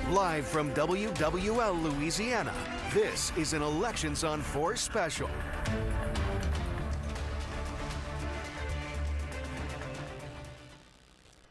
Live from WWL Louisiana, this is an Elections on 4 special.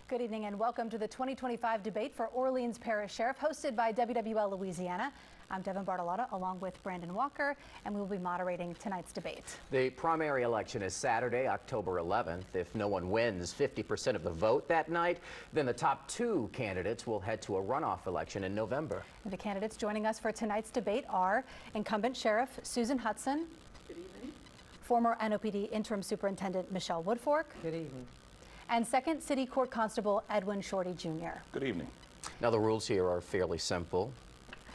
Good evening and welcome to the 2025 debate for Orleans Parish Sheriff, hosted by WWL Louisiana. I'm Devin Bartolotta along with Brandon Walker, and we will be moderating tonight's debate. The primary election is Saturday, October 11th. If no one wins 50% of the vote that night, then the top 2 candidates will head to a runoff election in November. And the candidates joining us for tonight's debate are incumbent Sheriff Susan Hutson. Good evening. Former NOPD Interim Superintendent Michelle Woodfork. Good evening. And Second City Court Constable Edwin Shorty Jr. Good evening. Now the rules here are fairly simple.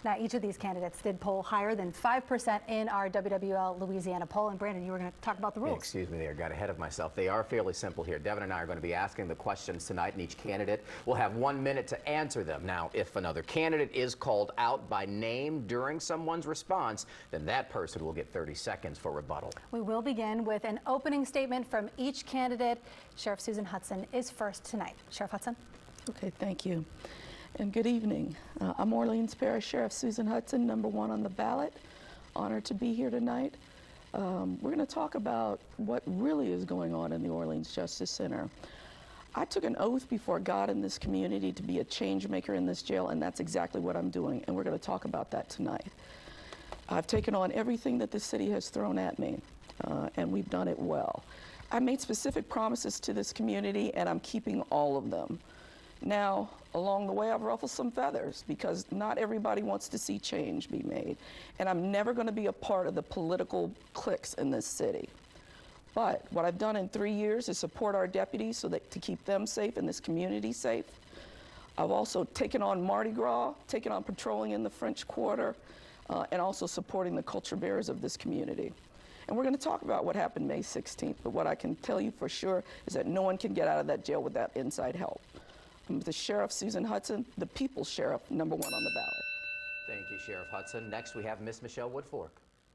Now, each of these candidates did poll higher than 5% in our WWL Louisiana poll. And Brandon, you were going to talk about the rules. Excuse me there, got ahead of myself. They are fairly simple here. Devin and I are going to be asking the questions tonight, and each candidate will have 1 minute to answer them. Now, if another candidate is called out by name during someone's response, then that person will get 30 seconds for rebuttal. We will begin with an opening statement from each candidate. Sheriff Susan Hutson is first tonight. Sheriff Hutson. Okay, thank you. And good evening. I'm Orleans Parish Sheriff Susan Hutson, number 1 on the ballot. Honored to be here tonight. We're going to talk about what really is going on in the Orleans Justice Center. I took an oath before God in this community to be a change maker in this jail, and that's exactly what I'm doing, and we're going to talk about that tonight. I've taken on everything that the city has thrown at me, and we've done it well. I made specific promises to this community, and I'm keeping all of them. Now, along the way, I've ruffled some feathers because not everybody wants to see change be made. And I'm never going to be a part of the political cliques in this city. But what I've done in 3 years is support our deputies so that to keep them safe and this community safe. I've also taken on Mardi Gras, taken on patrolling in the French Quarter, and also supporting the culture bearers of this community. And we're going to talk about what happened May 16th, but what I can tell you for sure is that no one can get out of that jail without inside help. I'm the Sheriff Susan Hutson, the People's Sheriff, number 1 on the ballot. Thank you, Sheriff Hutson. Next, we have Miss Michelle Woodfork.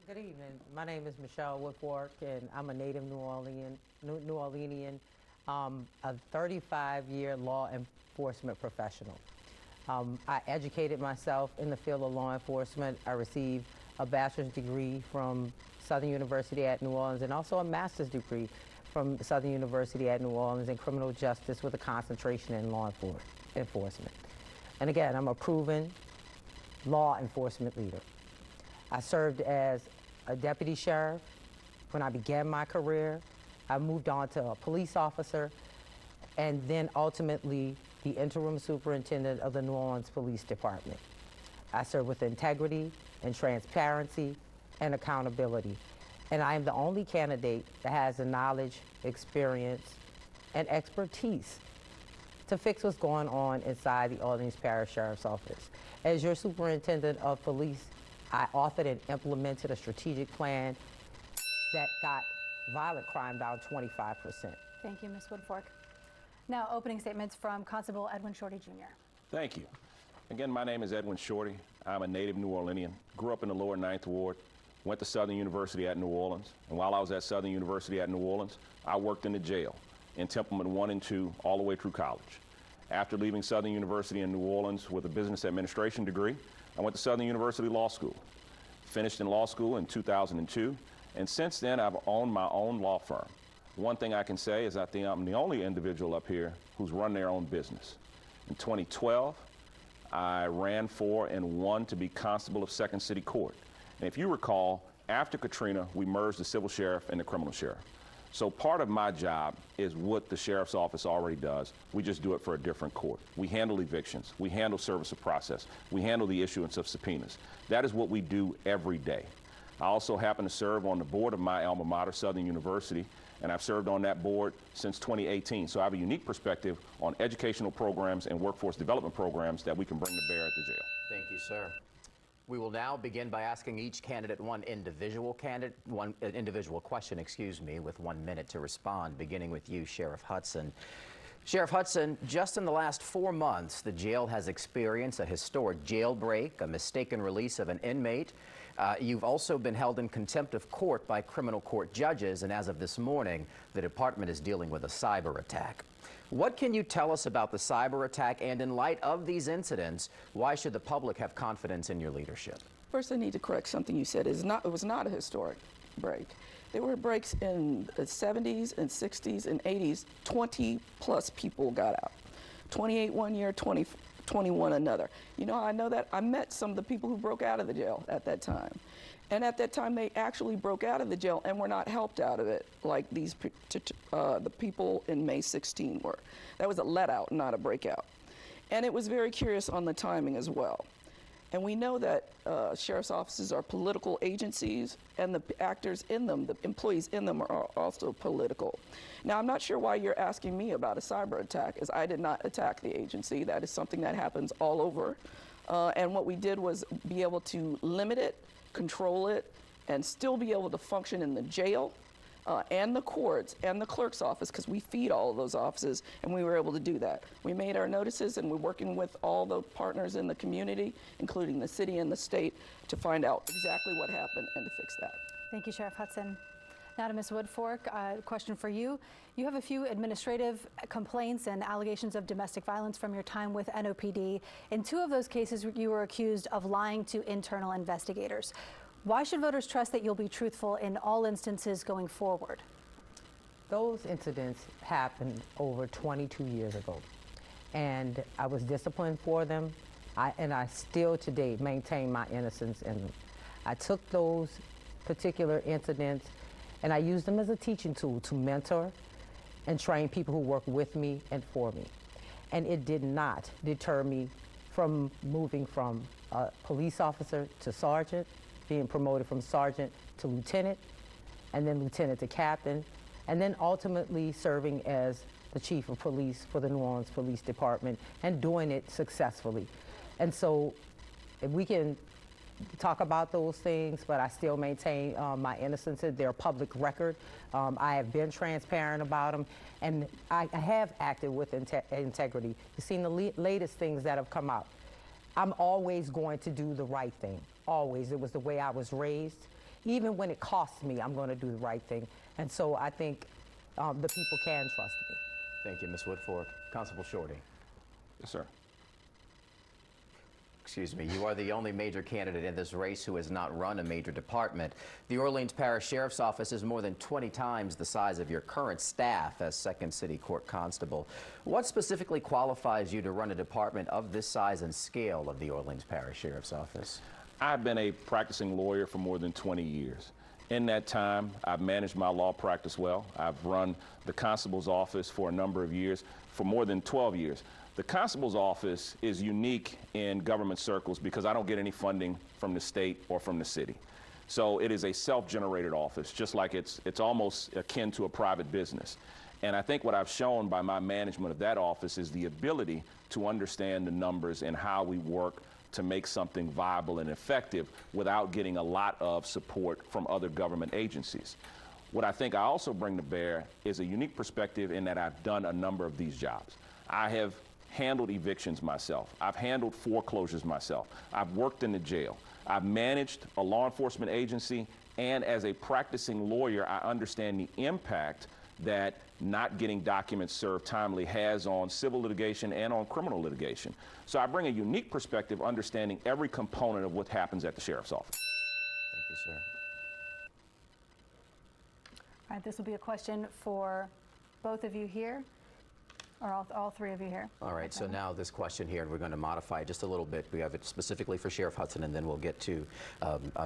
Good evening. My name is Michelle Woodfork, and I'm a native New Orleanian, a 35-year law enforcement professional. I educated myself in the field of law enforcement. I received a bachelor's degree from Southern University at New Orleans and also a master's degree from Southern University at New Orleans in criminal justice with a concentration in law enforcement. And again, I'm a proven law enforcement leader. I served as a deputy sheriff when I began my career. I moved on to a police officer and then ultimately the interim superintendent of the New Orleans Police Department. I serve with integrity and transparency and accountability. And I am the only candidate that has the knowledge, experience, and expertise to fix what's going on inside the Orleans Parish Sheriff's Office. As your superintendent of police, I authored and implemented a strategic plan that got violent crime down 25%. Thank you, Ms. Woodfork. Now, opening statements from Constable Edwin Shorty Jr. Thank you. Again, my name is Edwin Shorty. I'm a native New Orleanian, grew up in the lower 9th Ward, went to Southern University at New Orleans, and while I was at Southern University at New Orleans, I worked in the jail in Templeman 1 and 2 all the way through college. After leaving Southern University in New Orleans with a business administration degree, I went to Southern University Law School. Finished in law school in 2002, and since then I've owned my own law firm. One thing I can say is I think I'm the only individual up here who's run their own business. In 2012, I ran for and won to be constable of Second City Court. And if you recall, after Katrina, we merged the civil sheriff and the criminal sheriff. So part of my job is what the sheriff's office already does. We just do it for a different court. We handle evictions. We handle service of process. We handle the issuance of subpoenas. That is what we do every day. I also happen to serve on the board of my alma mater, Southern University, and I've served on that board since 2018. So I have a unique perspective on educational programs and workforce development programs that we can bring to bear at the jail. Thank you, sir. We will now begin by asking each candidate one individual question, with 1 minute to respond, beginning with you, Sheriff Hutson. Sheriff Hutson, just in the last 4 months, the jail has experienced a historic jailbreak, a mistaken release of an inmate. You've also been held in contempt of court by criminal court judges, and as of this morning, the department is dealing with a cyber attack. What can you tell us about the cyber attack, and in light of these incidents, why should the public have confidence in your leadership? First, I need to correct something you said. It was not a historic break. There were breaks in the 70s and 60s and 80s. 20 plus people got out. 28 one year, 21 another. You know, I know that I met some of the people who broke out of the jail at that time. And at that time, they actually broke out of the jail and were not helped out of it like the people in May 16 were. That was a let out, not a breakout. And it was very curious on the timing as well. And we know that sheriff's offices are political agencies, and the actors in them, the employees in them, are also political. Now, I'm not sure why you're asking me about a cyber attack, as I did not attack the agency. That is something that happens all over. And what we did was be able to limit it, control it, and still be able to function in the jail and the courts and the clerk's office, because we feed all of those offices, and we were able to do that. We made our notices, and we're working with all the partners in the community, including the city and the state, to find out exactly what happened and to fix that. Thank you, Sheriff Hutson. Now to Ms. Woodfork, a question for you. You have a few administrative complaints and allegations of domestic violence from your time with NOPD. In 2 of those cases, you were accused of lying to internal investigators. Why should voters trust that you'll be truthful in all instances going forward? Those incidents happened over 22 years ago, and I was disciplined for them, and I still today maintain my innocence in them. I took those particular incidents and I used them as a teaching tool to mentor and train people who work with me and for me. And it did not deter me from moving from a police officer to sergeant, being promoted from sergeant to lieutenant, and then lieutenant to captain, and then ultimately serving as the chief of police for the New Orleans Police Department and doing it successfully. And so if we can talk about those things, but I still maintain my innocence. They're public record. I have been transparent about them, and I have acted with integrity. You've seen the latest things that have come out. I'm always going to do the right thing, always. It was the way I was raised. Even when it costs me, I'm going to do the right thing. And so I think the people can trust me. Thank you, Ms. Woodfork. Constable Shorty. Yes, sir. Excuse me, you are the only major candidate in this race who has not run a major department. The Orleans Parish Sheriff's Office is more than 20 times the size of your current staff as Second City Court Constable. What specifically qualifies you to run a department of this size and scale of the Orleans Parish Sheriff's Office? I've been a practicing lawyer for more than 20 years. In that time, I've managed my law practice well. I've run the constable's office for a number of years, for more than 12 years. The constable's office is unique in government circles because I don't get any funding from the state or from the city. So it is a self-generated office, just like it's almost akin to a private business. And I think what I've shown by my management of that office is the ability to understand the numbers and how we work to make something viable and effective without getting a lot of support from other government agencies. What I think I also bring to bear is a unique perspective in that I've done a number of these jobs. I have handled evictions myself. I've handled foreclosures myself. I've worked in the jail. I've managed a law enforcement agency, and as a practicing lawyer, I understand the impact that not getting documents served timely has on civil litigation and on criminal litigation. So I bring a unique perspective, understanding every component of what happens at the sheriff's office. Thank you, sir. All right, this will be a question for both of you here, or all 3 of you here. All right, so now this question here, and we're going to modify it just a little bit. We have it specifically for Sheriff Hutson, and then we'll get to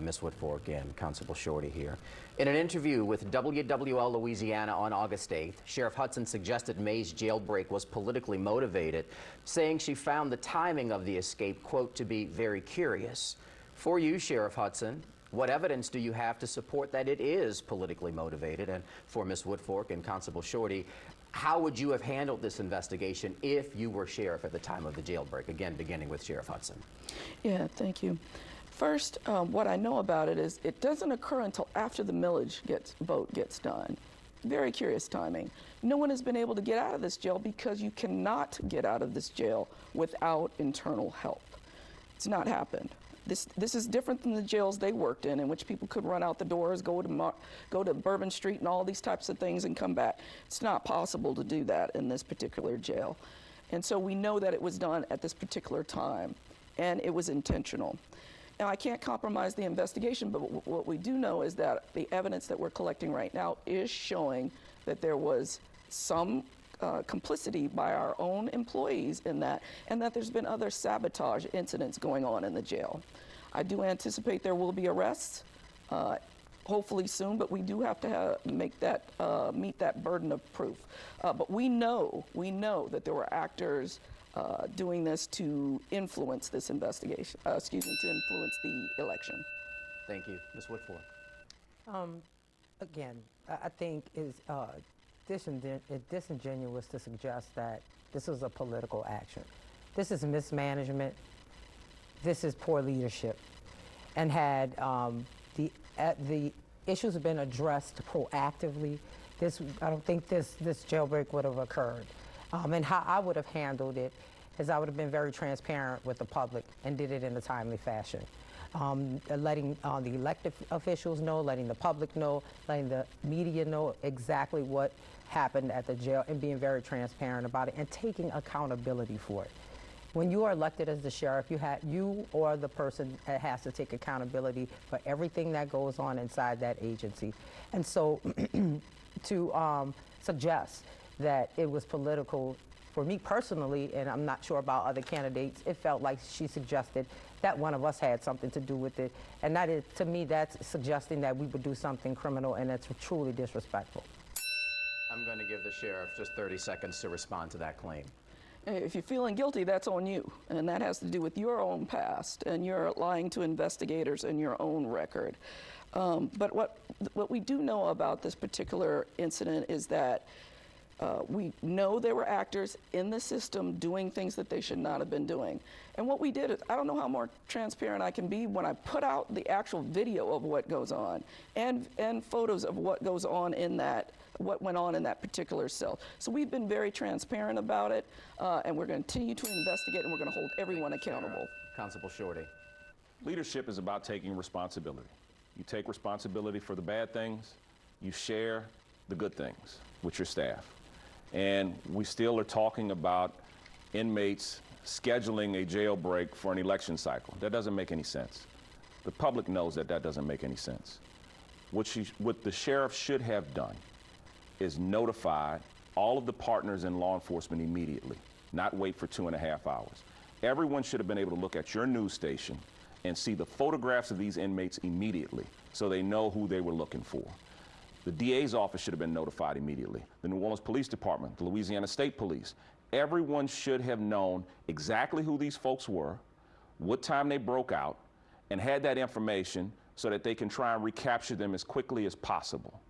Ms. Woodfork and Constable Shorty here. In an interview with WWL Louisiana on August 8th, Sheriff Hutson suggested May's jailbreak was politically motivated, saying she found the timing of the escape, quote, to be very curious. For you, Sheriff Hutson, what evidence do you have to support that it is politically motivated? And for Ms. Woodfork and Constable Shorty, how would you have handled this investigation if you were sheriff at the time of the jailbreak? Again, beginning with Sheriff Hutson. Yeah, thank you. First, what I know about it is it doesn't occur until after the millage vote gets done. very curious timing. No one has been able to get out of this jail because you cannot get out of this jail without internal help. It's not happened. This is different than the jails they worked in which people could run out the doors, go to Bourbon Street and all these types of things and come back. It's not possible to do that in this particular jail. And so we know that it was done at this particular time, and it was intentional. Now, I can't compromise the investigation, but what we do know is that the evidence that we're collecting right now is showing that there was some complicity by our own employees in that, and that there's been other sabotage incidents going on in the jail. I do anticipate there will be arrests, hopefully soon, but we do have to meet that burden of proof. But we know that there were actors doing this to influence this investigation, to influence the election. Thank you. Ms. Woodfork. Again, I think it's disingenuous to suggest that this is a political action. This is mismanagement. This is poor leadership. And had the issues been addressed proactively, I don't think this jailbreak would have occurred. And how I would have handled it is I would have been very transparent with the public and did it in a timely fashion. Letting the elected officials know, letting the public know, letting the media know exactly what happened at the jail, and being very transparent about it and taking accountability for it. When you are elected as the sheriff, you or the person that has to take accountability for everything that goes on inside that agency. And so to suggest that it was political, for me personally, and I'm not sure about other candidates, it felt like she suggested that one of us had something to do with it. And that is, to me, that's suggesting that we would do something criminal, and that's truly disrespectful. I'm going to give the sheriff just 30 seconds to respond to that claim. If you're feeling guilty, that's on you, and that has to do with your own past and your lying to investigators and your own record. But what we do know about this particular incident is that we know there were actors in the system doing things that they should not have been doing. And what we did is, I don't know how more transparent I can be when I put out the actual video of what goes on and photos of what goes on in that, what went on in that particular cell. So we've been very transparent about it, and we're going to continue to investigate, and we're going to hold everyone accountable. Constable Shorty. Leadership is about taking responsibility. You take responsibility for the bad things, you share the good things with your staff. And we still are talking about inmates scheduling a jailbreak for an election cycle. That doesn't make any sense. The public knows that doesn't make any sense. What the sheriff should have done is notify all of the partners in law enforcement immediately, not wait for 2.5 hours. Everyone should have been able to look at your news station and see the photographs of these inmates immediately so they know who they were looking for. The DA's office should have been notified immediately. The New Orleans Police Department, the Louisiana State Police. Everyone should have known exactly who these folks were, what time they broke out, and had that information so that they can try and recapture them as quickly as possible.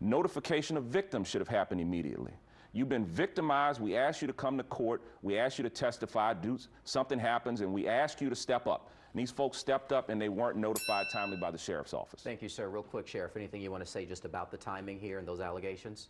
Notification of victims should have happened immediately. You've been victimized. We asked you to come to court. We asked you to testify. Something happens, and we ask you to step up. And these folks stepped up, and they weren't notified timely by the sheriff's office. Thank you, sir. Real quick, Sheriff, anything you want to say just about the timing here and those allegations?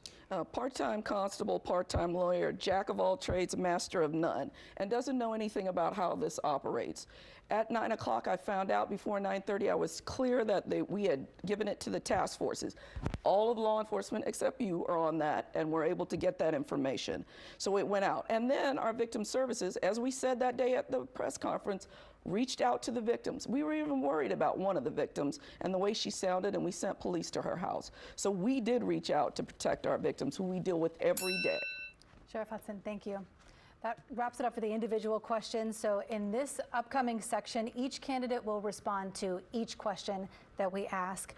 Part-time constable, part-time lawyer, jack of all trades, master of none, and doesn't know anything about how this operates. At 9 o'clock, I found out before 9:30, I was clear that we had given it to the task forces. All of law enforcement, except you, are on that, and we're able to get that information. So it went out. And then our victim services, as we said that day at the press conference, reached out to the victims. We were even worried about one of the victims and the way she sounded, and we sent police to her house. So we did reach out to protect our victims, who we deal with every day. Sheriff Hutson, thank you. That wraps it up for the individual questions. So in this upcoming section, each candidate will respond to each question that we ask.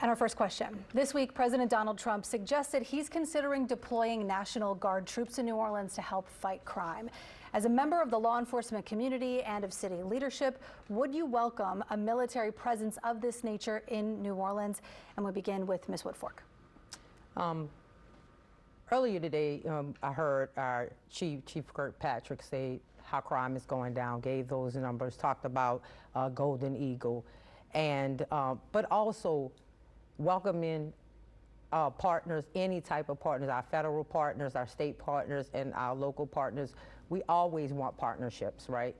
And our first question. This week, President Donald Trump suggested he's considering deploying National Guard troops in New Orleans to help fight crime. As a member of the law enforcement community and of city leadership, would you welcome a military presence of this nature in New Orleans? And we begin with Ms. Woodfork. Earlier today, I heard our Chief Kirkpatrick say how crime is going down, gave those numbers, talked about Golden Eagle, and but also welcoming partners, any type of partners, our federal partners, our state partners, and our local partners, we always want partnerships, right?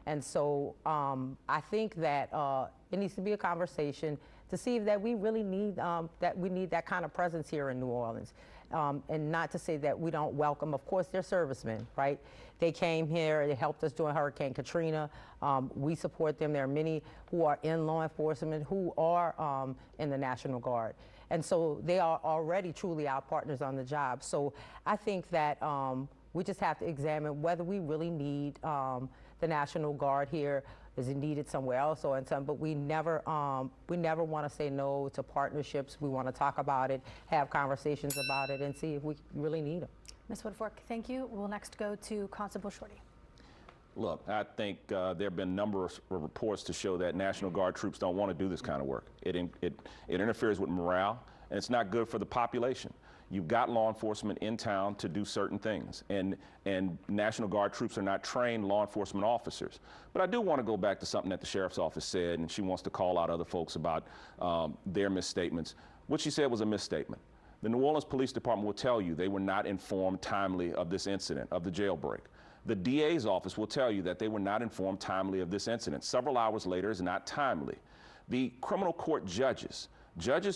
And so I think that it needs to be a conversation to see that we really need that kind of presence here in New Orleans. And not to say that we don't welcome, of course, they're servicemen, right? They came here, they helped us during Hurricane Katrina. We support them. There are many who are in law enforcement who are in the National Guard. And so they are already truly our partners on the job. So I think that we just have to examine whether we really need the National Guard here. Is it needed somewhere else or in some? But we never want to say no to partnerships. We want to talk about it, have conversations about it, and see if we really need them. Ms. Woodfork, thank you. We'll next go to Constable Shorty. Look, I think there have been a number of reports to show that National Guard troops don't want to do this kind of work. It interferes with morale, and it's not good for the population. You've got law enforcement in town to do certain things, and National Guard troops are not trained law enforcement officers. But I do want to go back to something that the sheriff's office said, and she wants to call out other folks about their misstatements. What she said was a misstatement. The New Orleans Police Department will tell you they were not informed timely of this incident, of the jailbreak. The DA's office will tell you that they were not informed timely of this incident. Several hours later is not timely. The criminal court judges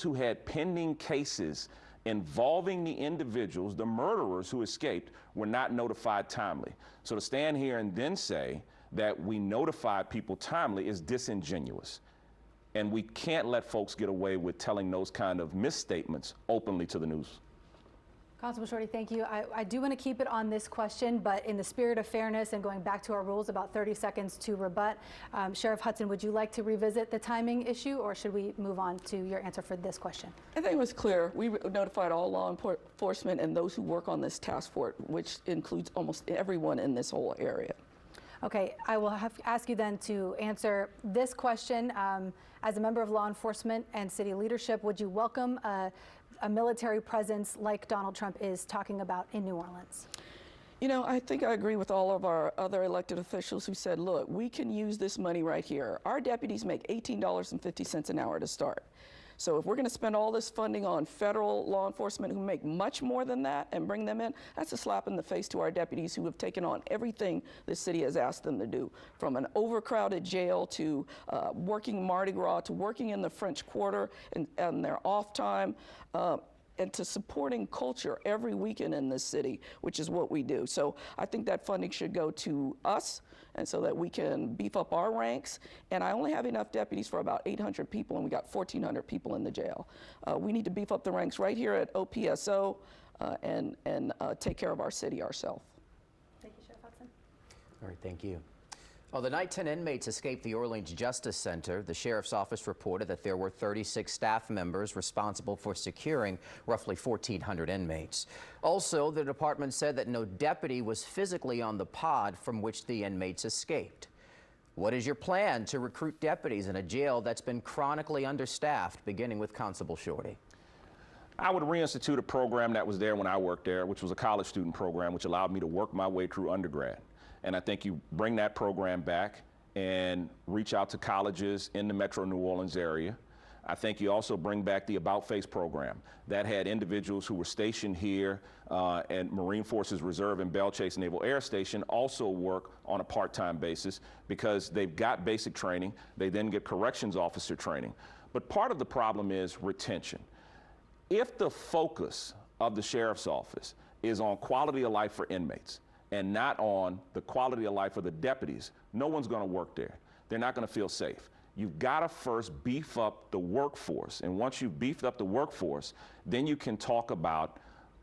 who had pending cases involving the individuals, the murderers who escaped, were not notified timely. So to stand here and then say that we notified people timely is disingenuous. And we can't let folks get away with telling those kind of misstatements openly to the news. Constable Shorty, thank you. I do want to keep it on this question, but in the spirit of fairness and going back to our rules, about 30 seconds to rebut. Sheriff Hutson, would you like to revisit the timing issue, or should we move on to your answer for this question? I think it was clear. We notified all law enforcement and those who work on this task force, which includes almost everyone in this whole area. Okay, I will have to ask you then to answer this question. As a member of law enforcement and city leadership, would you welcome a military presence like Donald Trump is talking about in New Orleans? You know, I think I agree with all of our other elected officials who said, look, we can use this money right here. Our deputies make $18.50 an hour to start. So if we're going to spend all this funding on federal law enforcement who make much more than that and bring them in, that's a slap in the face to our deputies who have taken on everything the city has asked them to do, from an overcrowded jail to working Mardi Gras to working in the French Quarter and their off time. And to supporting culture every weekend in this city, which is what we do. So I think that funding should go to us, and so that we can beef up our ranks. And I only have enough deputies for about 800 people, and we got 1,400 people in the jail. We need to beef up the ranks right here at OPSO and take care of our city ourselves. Thank you, Sheriff Hutson. All right, thank you. Well, the night 10 inmates escaped the Orleans Justice Center, the sheriff's office reported that there were 36 staff members responsible for securing roughly 1,400 inmates. Also, the department said that no deputy was physically on the pod from which the inmates escaped. What is your plan to recruit deputies in a jail that's been chronically understaffed, beginning with Constable Shorty? I would reinstitute a program that was there when I worked there, which was a college student program, which allowed me to work my way through undergrad. And I think you bring that program back and reach out to colleges in the metro New Orleans area. I think you also bring back the About Face program that had individuals who were stationed here at Marine Forces Reserve and Belle Chase Naval Air Station also work on a part-time basis because they've got basic training. They then get corrections officer training. But part of the problem is retention. If the focus of the sheriff's office is on quality of life for inmates, and not on the quality of life of the deputies, no one's going to work there. They're not going to feel safe. You've got to first beef up the workforce. And once you've beefed up the workforce, then you can talk about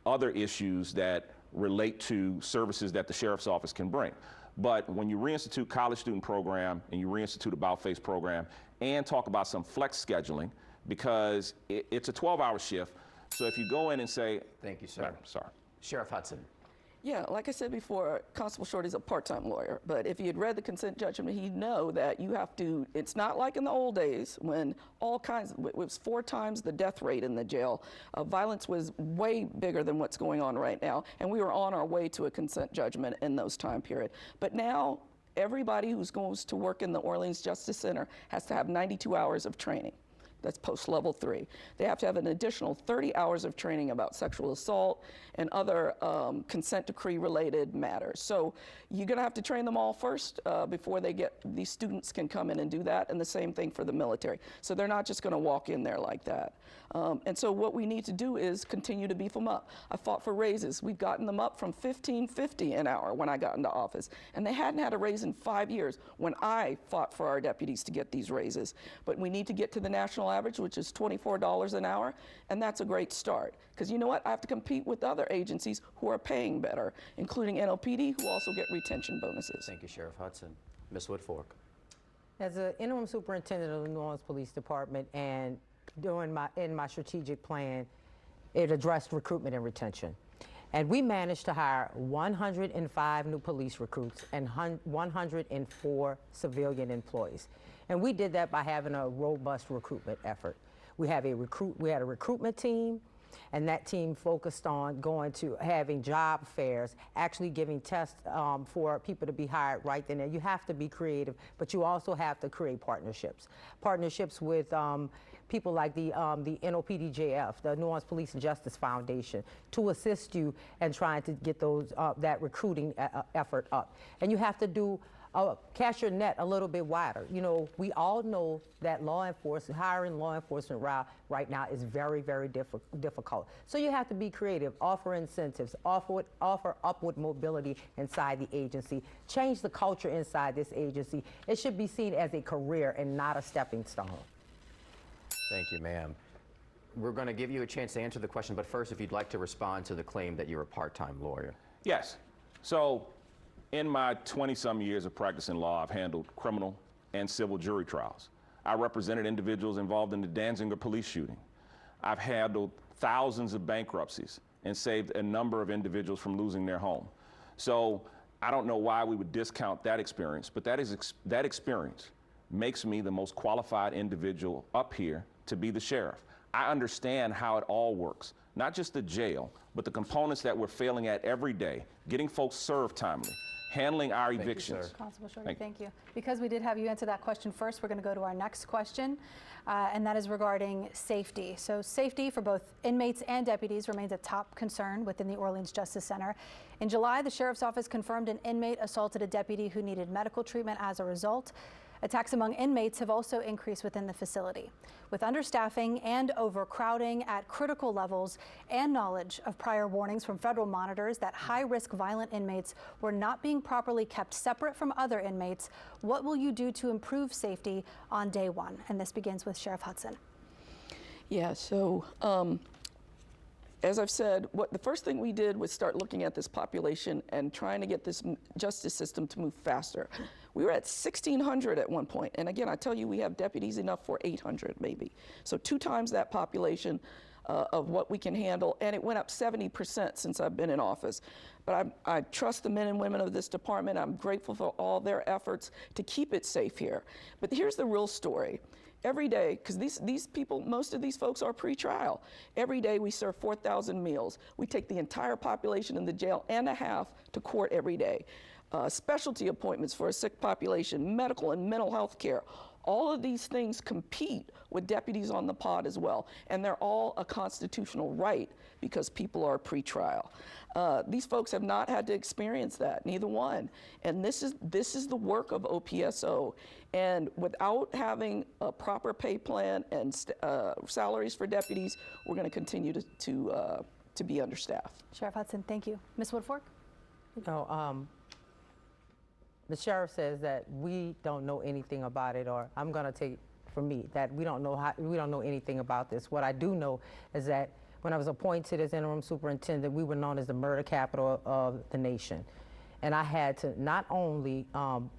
other issues that relate to services that the sheriff's office can bring. But when you reinstitute college student program and you reinstitute About Face program and talk about some flex scheduling, because it's a 12-hour shift. So if you go in and say, thank you, sir. Sorry. Sheriff Hutson. Yeah, like I said before, Constable Shorty's a part-time lawyer, but if he had read the consent judgment, he'd know that you have to, it's not like in the old days when it was 4 times the death rate in the jail. Violence was way bigger than what's going on right now, and we were on our way to a consent judgment in those time period. But now, everybody who goes to work in the Orleans Justice Center has to have 92 hours of training. That's post level 3. They have to have an additional 30 hours of training about sexual assault and other consent decree related matters. So you're going to have to train them all first before these students can come in and do that, and the same thing for the military. So they're not just going to walk in there like that. And so what we need to do is continue to beef them up. I fought for raises. We've gotten them up from $15.50 an hour when I got into office, and they hadn't had a raise in 5 years when I fought for our deputies to get these raises. But we need to get to the national average, which is $24 an hour, and that's a great start. Because you know what? I have to compete with other agencies who are paying better, including NOPD, who also get retention bonuses. Thank you, Sheriff Hutson. Ms. Woodfork. As an interim superintendent of the New Orleans Police Department, and in my strategic plan, it addressed recruitment and retention. And we managed to hire 105 new police recruits and 104 civilian employees. And we did that by having a robust recruitment effort. We had a recruitment team, and that team focused on going to having job fairs, actually giving tests for people to be hired right then and there. You have to be creative, but you also have to create partnerships. Partnerships with people like the NOPDJF, the New Orleans Police and Justice Foundation, to assist you in trying to get those that recruiting effort up. And you have to cast your net a little bit wider. You know, we all know that hiring law enforcement right now is very, very difficult. So you have to be creative, offer incentives, offer upward mobility inside the agency, change the culture inside this agency. It should be seen as a career and not a stepping stone. Thank you, ma'am. We're going to give you a chance to answer the question, but first, if you'd like to respond to the claim that you're a part-time lawyer. Yes. So in my 20-some years of practicing law, I've handled criminal and civil jury trials. I represented individuals involved in the Danziger police shooting. I've handled thousands of bankruptcies and saved a number of individuals from losing their home. So I don't know why we would discount that experience, but that experience makes me the most qualified individual up here to be the sheriff. I understand how it all works, not just the jail, but the components that we're failing at every day, getting folks served timely, handling our evictions. Constable Shorty, thank you. Because we did have you answer that question first, we're going to go to our next question, and that is regarding safety. So safety for both inmates and deputies remains a top concern within the Orleans Justice Center. In July, the Sheriff's Office confirmed an inmate assaulted a deputy who needed medical treatment as a result. Attacks among inmates have also increased within the facility. With understaffing and overcrowding at critical levels and knowledge of prior warnings from federal monitors that high-risk violent inmates were not being properly kept separate from other inmates, what will you do to improve safety on day one? And this begins with Sheriff Hutson. Yeah, so as I've said, the first thing we did was start looking at this population and trying to get this justice system to move faster. We were at 1,600 at one point, and again, I tell you, we have deputies enough for 800 maybe. So 2 times that population of what we can handle, and it went up 70% since I've been in office. But I trust the men and women of this department. I'm grateful for all their efforts to keep it safe here. But here's the real story. Every day, because these people, most of these folks are pre-trial. Every day we serve 4,000 meals. We take the entire population in the jail and a half to court every day. Specialty appointments for a sick population, medical and mental health care. All of these things compete with deputies on the pod as well, and they're all a constitutional right because people are pre-trial. These folks have not had to experience that, neither one. And this is the work of OPSO. And without having a proper pay plan and salaries for deputies, we're going to continue to be understaffed. Sheriff Hutson, thank you. Ms. Woodfork? The sheriff says that we don't know anything about it, or I'm going to take for me that we don't know anything about this. What I do know is that when I was appointed as interim superintendent, we were known as the murder capital of the nation. And I had to not only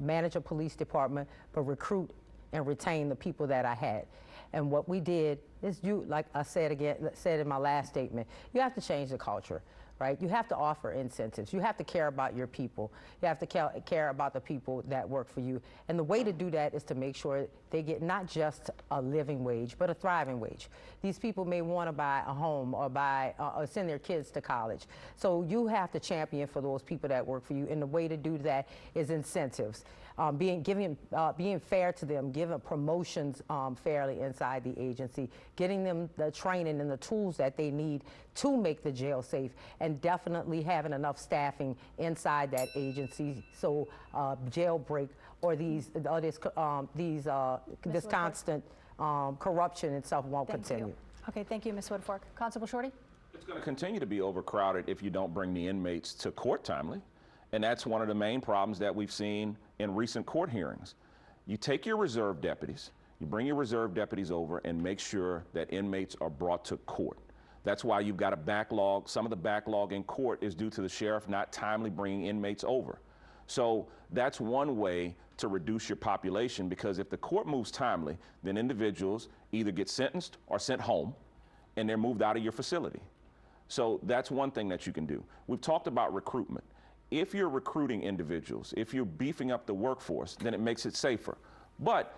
manage a police department, but recruit and retain the people that I had. And what we did is, like I said in my last statement, you have to change the culture. right? You have to offer incentives. You have to care about your people. You have to care about the people that work for you. And the way to do that is to make sure they get not just a living wage, but a thriving wage. These people may want to buy a home or or send their kids to college. So you have to champion for those people that work for you. And the way to do that is incentives. Being fair to them, giving promotions fairly inside the agency, getting them the training and the tools that they need to make the jail safe, and definitely having enough staffing inside that agency so jailbreak or this constant corruption and stuff won't continue. Okay, thank you, Ms. Woodfork. Constable Shorty? It's going to continue to be overcrowded if you don't bring the inmates to court timely. And that's one of the main problems that we've seen in recent court hearings. You take your reserve deputies, you bring your reserve deputies over and make sure that inmates are brought to court. That's why you've got a backlog. Some of the backlog in court is due to the sheriff not timely bringing inmates over. So that's one way to reduce your population, because if the court moves timely, then individuals either get sentenced or sent home and they're moved out of your facility. So that's one thing that you can do. We've talked about recruitment. If you're recruiting individuals, if you're beefing up the workforce, then it makes it safer. But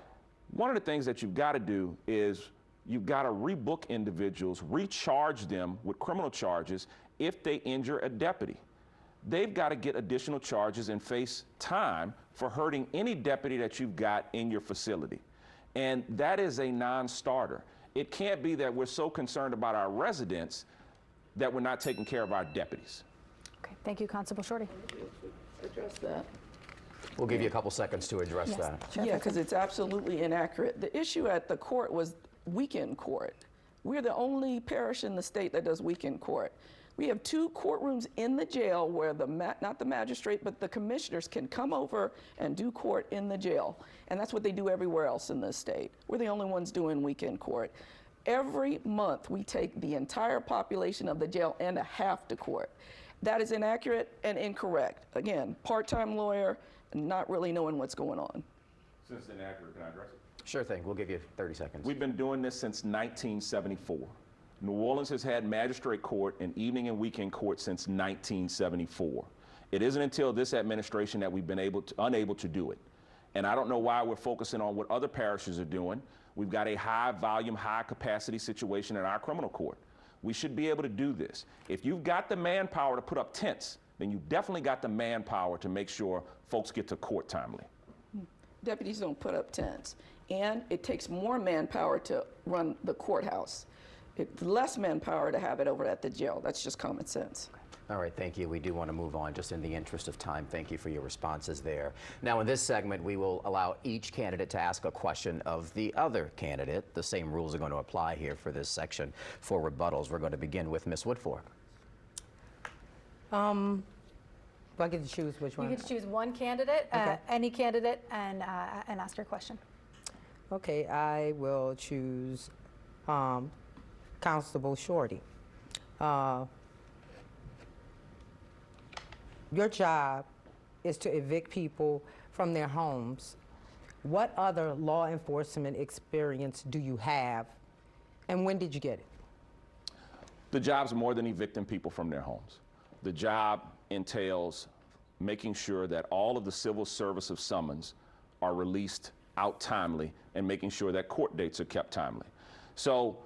one of the things that you've got to do is you've got to rebook individuals, recharge them with criminal charges if they injure a deputy. They've got to get additional charges and face time for hurting any deputy that you've got in your facility. And that is a non-starter. It can't be that we're so concerned about our residents that we're not taking care of our deputies. Okay, thank you, Constable Shorty. Address that. We'll give you a couple seconds to address that. Sure, Yeah, because it's absolutely inaccurate. The issue at the court was weekend court. We're the only parish in the state that does weekend court. We have 2 courtrooms in the jail where not the magistrate, but the commissioners can come over and do court in the jail. And that's what they do everywhere else in this state. We're the only ones doing weekend court. Every month, we take the entire population of the jail and a half to court. That is inaccurate and incorrect. Again, part-time lawyer, not really knowing what's going on. Since it's inaccurate, can I address it? Sure thing. We'll give you 30 seconds. We've been doing this since 1974. New Orleans has had magistrate court and evening and weekend court since 1974. It isn't until this administration that we've been unable to do it. And I don't know why we're focusing on what other parishes are doing. We've got a high volume, high capacity situation in our criminal court. We should be able to do this. If you've got the manpower to put up tents, then you've definitely got the manpower to make sure folks get to court timely. Deputies don't put up tents. And it takes more manpower to run the courthouse. It's less manpower to have it over at the jail. That's just common sense. All right, thank you. We do want to move on just in the interest of time. Thank you for your responses there. Now, in this segment, we will allow each candidate to ask a question of the other candidate. The same rules are going to apply here for this section for rebuttals. We're going to begin with Ms. Woodfork. Do I get to choose which one? You get to choose one candidate, Okay. any candidate, and ask your question. Okay, I will choose Constable Shorty. Your job is to evict people from their homes. What other law enforcement experience do you have, and when did you get it? The job's more than evicting people from their homes. The job entails making sure that all of the civil service of summons are released out timely and making sure that court dates are kept timely. So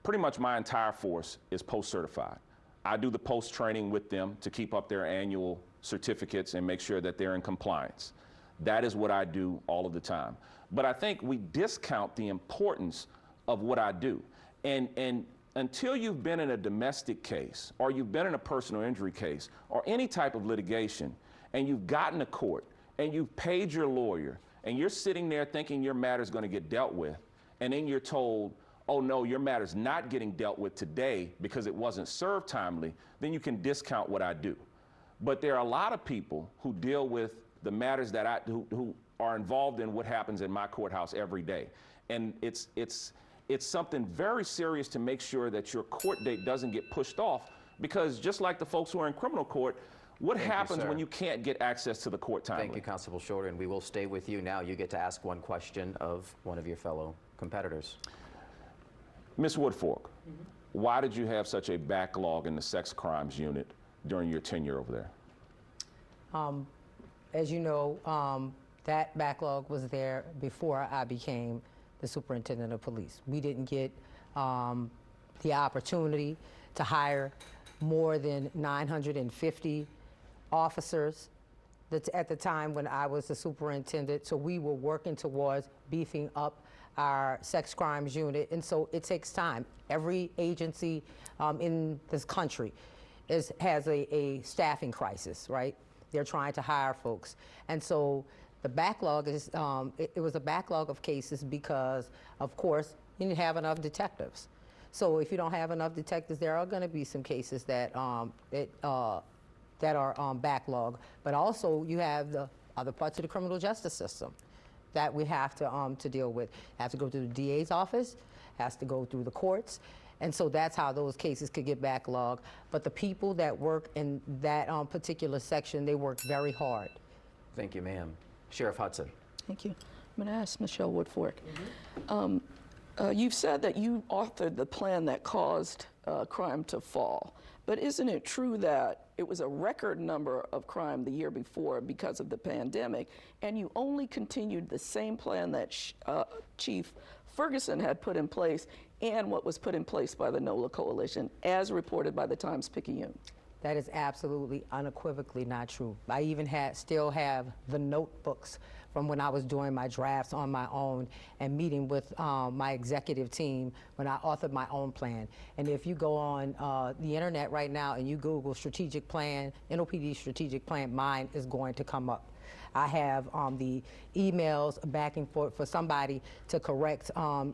pretty much my entire force is post-certified. I do the post-training with them to keep up their annual certificates and make sure that they're in compliance. That is what I do all of the time. But I think we discount the importance of what I do. And until you've been in a domestic case, or you've been in a personal injury case, or any type of litigation, and you've gotten to court, and you've paid your lawyer, and you're sitting there thinking your matter's going to get dealt with, and then you're told, oh no, your matter's not getting dealt with today because it wasn't served timely, then you can discount what I do. But there are a lot of people who deal with the matters that who are involved in what happens in my courthouse every day. And it's something very serious to make sure that your court date doesn't get pushed off, because just like the folks who are in criminal court, what happens when you can't get access to the court timely? Thank you, Constable Shorter, and we will stay with you now. You get to ask one question of one of your fellow competitors. Ms. Woodfork, Why did you have such a backlog in the sex crimes unit during your tenure over there? As you know, that backlog was there before I became the superintendent of police. We didn't get the opportunity to hire more than 950 officers at the time when I was the superintendent. So we were working towards beefing up our sex crimes unit, and so it takes time. Every agency in this country has a staffing crisis, right? They're trying to hire folks, and so the backlog is, it was a backlog of cases because, of course, you didn't have enough detectives. So if you don't have enough detectives, there are going to be some cases that are backlog, but also you have the other parts of the criminal justice system that we have to deal with. Have to go through the DA's office, has to go through the courts, and so that's how those cases could get backlogged. But the people that work in that particular section, they work very hard. Thank you, ma'am. Sheriff Hutson. Thank you. I'm going to ask Michelle Woodfork. You've said that you authored the plan that caused crime to fall, but isn't it true that it was a record number of crime the year before because of the pandemic, and you only continued the same plan that Chief Ferguson had put in place and what was put in place by the NOLA Coalition, as reported by the Times-Picayune? That is absolutely, unequivocally not true. I even still have the notebooks from when I was doing my drafts on my own and meeting with my executive team when I authored my own plan. And if you go on the internet right now and you Google strategic plan, NOPD strategic plan, mine is going to come up. I have the emails back and forth for somebody to correct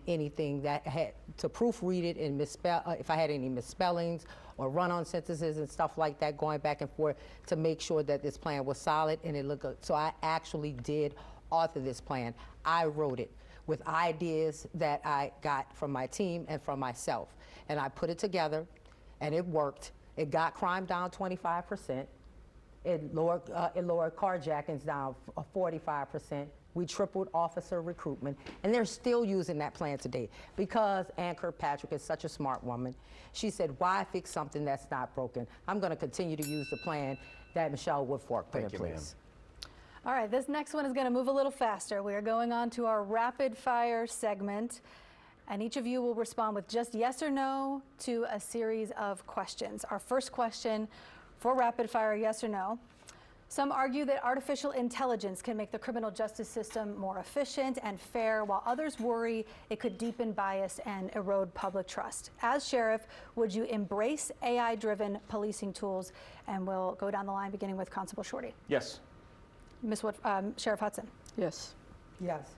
anything that had to proofread it and misspell, if I had any misspellings or run-on sentences and stuff like that, going back and forth to make sure that this plan was solid and it looked good. So I actually did author this plan. I wrote it with ideas that I got from my team and from myself. And I put it together and it worked. It got crime down 25%. It lowered carjackings down 45%. We tripled officer recruitment, and they're still using that plan today because Ann Kirkpatrick is such a smart woman. She said, why fix something that's not broken? I'm going to continue to use the plan that Michelle Woodfork put in place. All right, this next one is going to move a little faster. We are going on to our rapid fire segment, and each of you will respond with just yes or no to a series of questions. Our first question for rapid fire, yes or no. Some argue that artificial intelligence can make the criminal justice system more efficient and fair, while others worry it could deepen bias and erode public trust. As sheriff, would you embrace AI-driven policing tools? And we'll go down the line, beginning with Constable Shorty. Yes. Sheriff Hutson. Yes. Yes.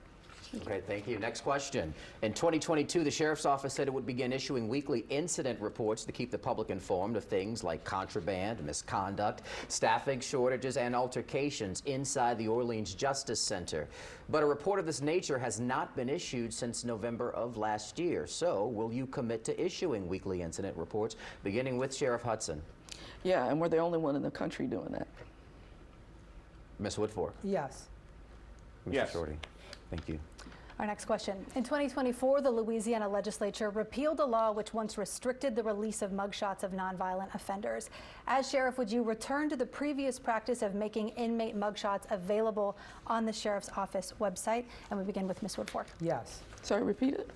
Okay, thank you. Next question. In 2022, the Sheriff's Office said it would begin issuing weekly incident reports to keep the public informed of things like contraband, misconduct, staffing shortages, and altercations inside the Orleans Justice Center. But a report of this nature has not been issued since November of last year. So, will you commit to issuing weekly incident reports, beginning with Sheriff Hutson? Yeah, and we're the only one in the country doing that. Ms. Woodfork? Yes. Mr. Yes. Shorty? Thank you. Our next question. In 2024, the Louisiana legislature repealed a law which once restricted the release of mugshots of nonviolent offenders. As sheriff, would you return to the previous practice of making inmate mugshots available on the sheriff's office website? And we begin with Ms. Woodfork. Yes. Sorry, repeat it.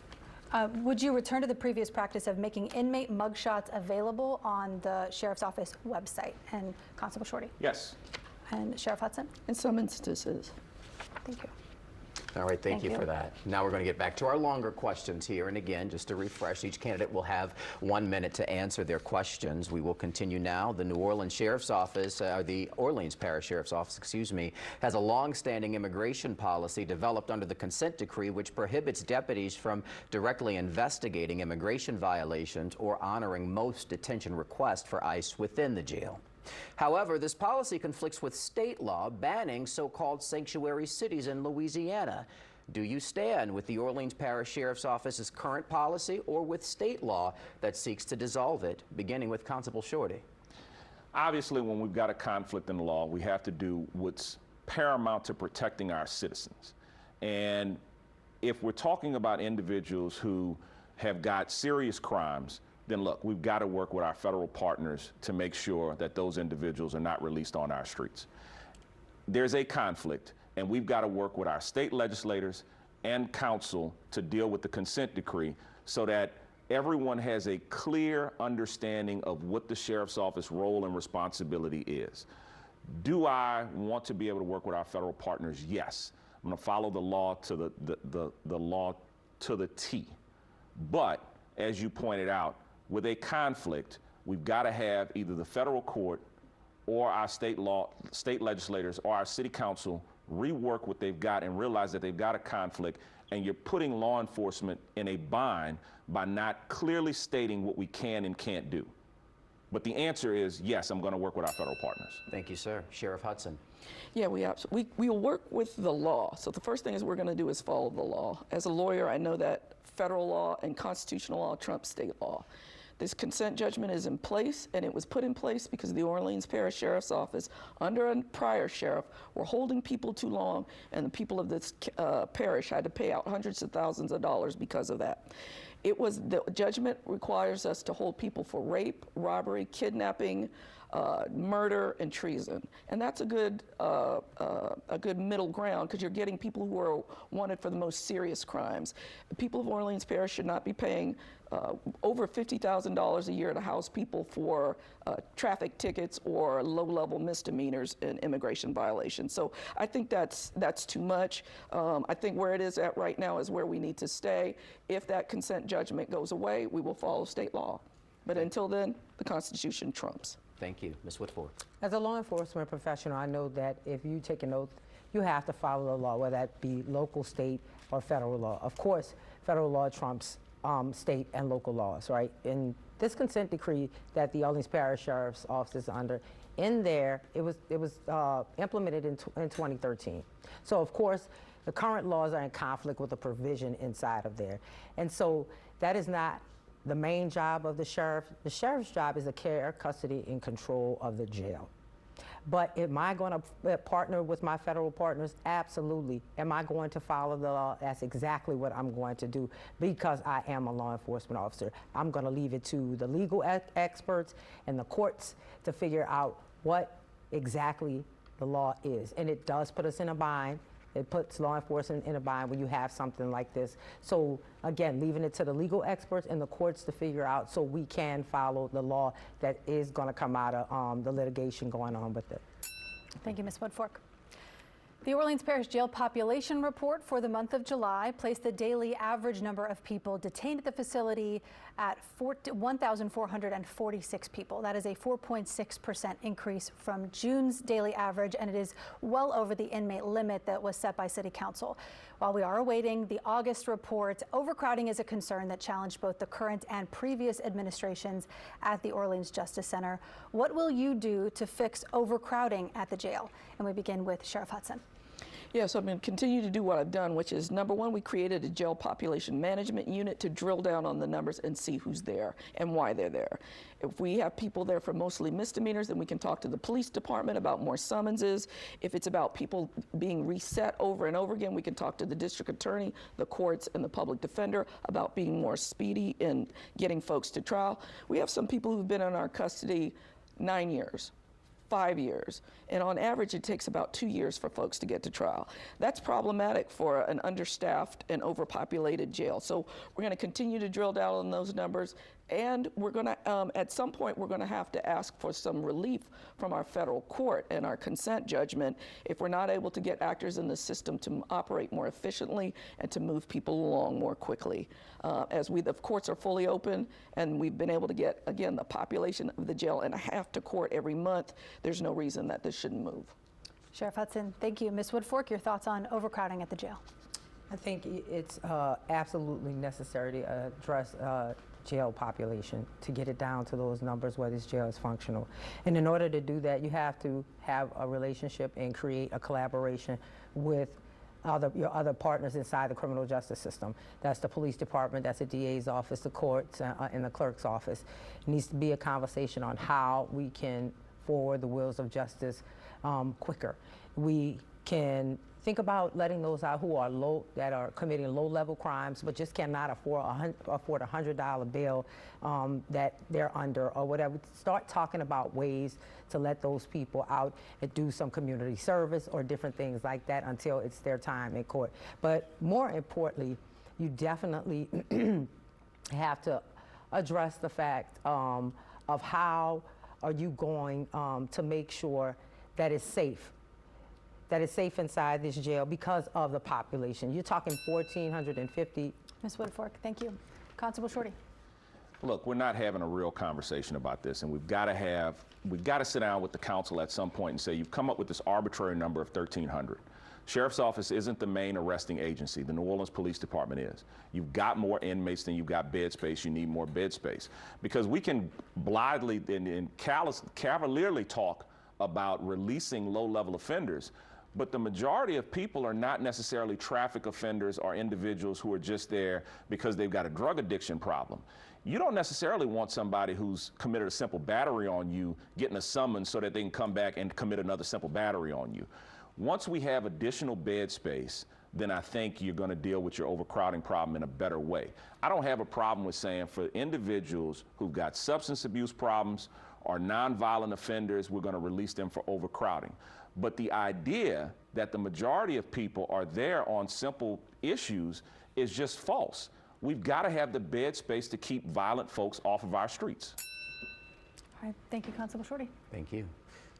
Would you return to the previous practice of making inmate mugshots available on the sheriff's office website? And Constable Shorty. Yes. And Sheriff Hutson. In some instances. Thank you. All right, thank you for that. Now we're going to get back to our longer questions here. And again, just to refresh, each candidate will have 1 minute to answer their questions. We will continue now. The New Orleans Sheriff's Office, the Orleans Parish Sheriff's Office, excuse me, has a long-standing immigration policy developed under the consent decree which prohibits deputies from directly investigating immigration violations or honoring most detention requests for ICE within the jail. However, this policy conflicts with state law banning so-called sanctuary cities in Louisiana. Do you stand with the Orleans Parish Sheriff's Office's current policy or with state law that seeks to dissolve it, beginning with Constable Shorty? Obviously, when we've got a conflict in the law, we have to do what's paramount to protecting our citizens. And if we're talking about individuals who have got serious crimes, then look, we've got to work with our federal partners to make sure that those individuals are not released on our streets. There's a conflict, and we've got to work with our state legislators and council to deal with the consent decree so that everyone has a clear understanding of what the sheriff's office role and responsibility is. Do I want to be able to work with our federal partners? Yes. I'm going to follow the law to the law to the T. But as you pointed out, with a conflict, we've got to have either the federal court or our state legislators or our city council rework what they've got and realize that they've got a conflict, and you're putting law enforcement in a bind by not clearly stating what we can and can't do. But the answer is yes, I'm going to work with our federal partners. Thank you, sir. Sheriff Hutson. Yeah, we will work with the law. So the first thing is we're going to do is follow the law. As a lawyer, I know that federal law and constitutional law trumps state law. This consent judgment is in place, and it was put in place because the Orleans Parish Sheriff's Office, under a prior sheriff, were holding people too long, and the people of this parish had to pay out hundreds of thousands of dollars because of that. The judgment requires us to hold people for rape, robbery, kidnapping, murder, and treason. And that's a good middle ground, because you're getting people who are wanted for the most serious crimes. The people of Orleans Parish should not be paying over $50,000 a year to house people for traffic tickets or low-level misdemeanors and immigration violations. So I think that's too much. I think where it is at right now is where we need to stay. If that consent judgment goes away, we will follow state law. But until then, the Constitution trumps. Thank you. Ms. Woodfork. As a law enforcement professional, I know that if you take an oath, you have to follow the law, whether that be local, state, or federal law. Of course, federal law trumps state and local laws, right? In this consent decree that the Orleans Parish Sheriff's Office is under, in there, it was implemented in 2013. So of course, the current laws are in conflict with the provision inside of there. And so that is not the main job of the sheriff. The sheriff's job is the care, custody, and control of the jail. But am I going to partner with my federal partners? Absolutely. Am I going to follow the law? That's exactly what I'm going to do, because I am a law enforcement officer. I'm going to leave it to the legal experts and the courts to figure out what exactly the law is. And it does put us in a bind. It puts law enforcement in a bind when you have something like this. So again, leaving it to the legal experts and the courts to figure out so we can follow the law that is going to come out of the litigation going on with it. Thank you, Ms. Woodfork. The Orleans Parish Jail Population Report for the month of July placed the daily average number of people detained at the facility at 1,446 people. That is a 4.6% increase from June's daily average, and it is well over the inmate limit that was set by City Council. While we are awaiting the August report, overcrowding is a concern that challenged both the current and previous administrations at the Orleans Justice Center. What will you do to fix overcrowding at the jail? And we begin with Sheriff Hutson. Yes, I'm going to continue to do what I've done, which is, number one, we created a jail population management unit to drill down on the numbers and see who's there and why they're there. If we have people there for mostly misdemeanors, then we can talk to the police department about more summonses. If it's about people being reset over and over again, we can talk to the district attorney, the courts, and the public defender about being more speedy in getting folks to trial. We have some people who've been in our custody 9 years. 5 years, and on average it takes about 2 years for folks to get to trial. That's problematic for an understaffed and overpopulated jail. So we're going to continue to drill down on those numbers, and we're going to, at some point, we're going to have to ask for some relief from our federal court and our consent judgment if we're not able to get actors in the system to operate more efficiently and to move people along more quickly. As the courts are fully open and we've been able to get, again, the population of the jail and a half to court every month, there's no reason that this shouldn't move. Sheriff Hutson, thank you. Ms. Woodfork, your thoughts on overcrowding at the jail? I think it's absolutely necessary to address jail population to get it down to those numbers where this jail is functional. And in order to do that, you have to have a relationship and create a collaboration with your other partners inside the criminal justice system. That's the police department, that's the DA's office, the courts, and the clerk's office. It needs to be a conversation on how we can forward the wheels of justice quicker. We can think about letting those out who are that are committing low-level crimes, but just cannot afford a $100 bill that they're under or whatever. Start talking about ways to let those people out and do some community service or different things like that until it's their time in court. But more importantly, you definitely have to address the fact of how are you going to make sure that it's safe inside this jail because of the population. You're talking 1,450. Ms. Woodfork, thank you. Constable Shorty. Look, we're not having a real conversation about this, and we've got to sit down with the council at some point and say, you've come up with this arbitrary number of 1,300. Sheriff's Office isn't the main arresting agency. The New Orleans Police Department is. You've got more inmates than you've got bed space. You need more bed space. Because we can blithely and cavalierly talk about releasing low-level offenders, but the majority of people are not necessarily traffic offenders or individuals who are just there because they've got a drug addiction problem. You don't necessarily want somebody who's committed a simple battery on you getting a summons so that they can come back and commit another simple battery on you. Once we have additional bed space, then I think you're going to deal with your overcrowding problem in a better way. I don't have a problem with saying for individuals who've got substance abuse problems or nonviolent offenders, we're going to release them for overcrowding. But the idea that the majority of people are there on simple issues is just false. We've got to have the bed space to keep violent folks off of our streets. All right, thank you, Constable Shorty. Thank you.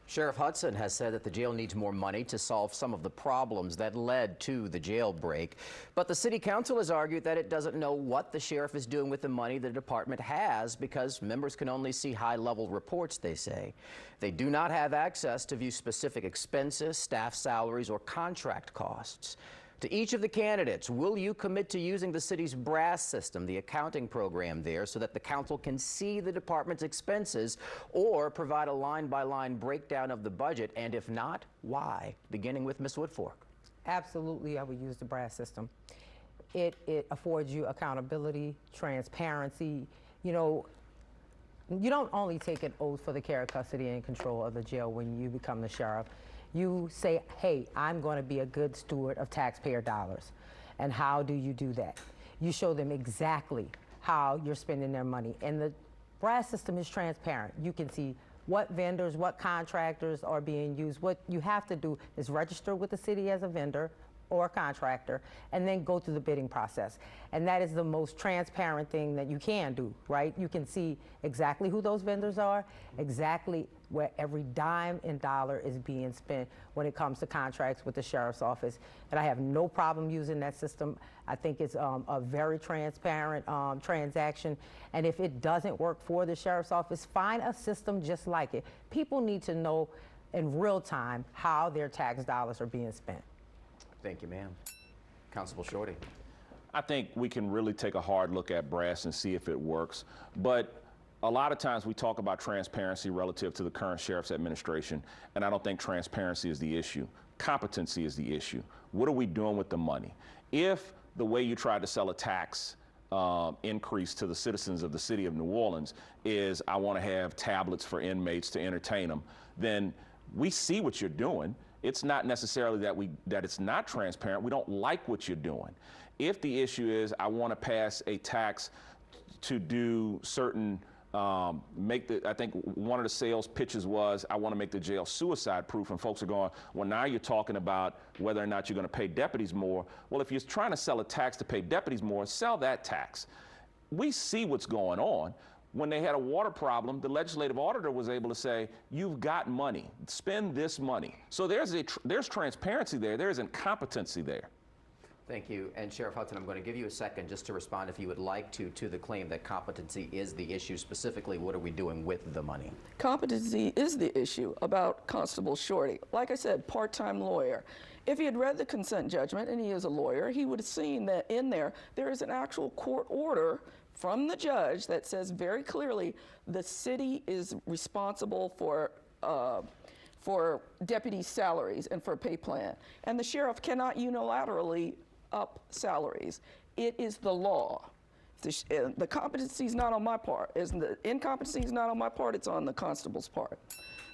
Sheriff Hutson has said that the jail needs more money to solve some of the problems that led to the jailbreak. But the city council has argued that it doesn't know what the sheriff is doing with the money the department has because members can only see high-level reports, they say. They do not have access to view specific expenses, staff salaries, or contract costs. To each of the candidates, will you commit to using the city's BRASS system, the accounting program there, so that the council can see the department's expenses or provide a line-by-line breakdown of the budget? And if not, why? Beginning with Ms. Woodfork. Absolutely, I would use the BRASS system. It affords you accountability, transparency. You know, you don't only take an oath for the care, custody, and control of the jail when you become the sheriff. You say, hey, I'm going to be a good steward of taxpayer dollars. And how do you do that? You show them exactly how you're spending their money. And the BRASS system is transparent. You can see what vendors, what contractors are being used. What you have to do is register with the city as a vendor or a contractor, and then go through the bidding process. And that is the most transparent thing that you can do, right? You can see exactly who those vendors are, exactly where every dime and dollar is being spent when it comes to contracts with the sheriff's office. And I have no problem using that system. I think it's a very transparent transaction. And if it doesn't work for the sheriff's office, find a system just like it. People need to know in real time how their tax dollars are being spent. Thank you, ma'am. Constable Shorty. I think we can really take a hard look at BRASS and see if it works. But a lot of times we talk about transparency relative to the current sheriff's administration, and I don't think transparency is the issue. Competency is the issue. What are we doing with the money? If the way you tried to sell a tax increase to the citizens of the city of New Orleans is I want to have tablets for inmates to entertain them, then we see what you're doing. It's not necessarily that it's not transparent. We don't like what you're doing. If the issue is I want to pass a tax to do certain, I think one of the sales pitches was I want to make the jail suicide proof, and folks are going, well, now you're talking about whether or not you're going to pay deputies more. Well, if you're trying to sell a tax to pay deputies more, sell that tax. We see what's going on. When they had a water problem, the legislative auditor was able to say, you've got money, spend this money. So there's transparency there, there isn't competency there. Thank you. And Sheriff Hutson, I'm going to give you a second just to respond, if you would like to the claim that competency is the issue. Specifically, what are we doing with the money? Competency is the issue about Constable Shorty. Like I said, part-time lawyer. If he had read the consent judgment, and he is a lawyer, he would have seen that in there is an actual court order from the judge that says very clearly the city is responsible for deputy salaries and for pay plan. And the sheriff cannot unilaterally up salaries. It is the law. The competency is not on my part. The incompetency is not on my part, it's on the constable's part.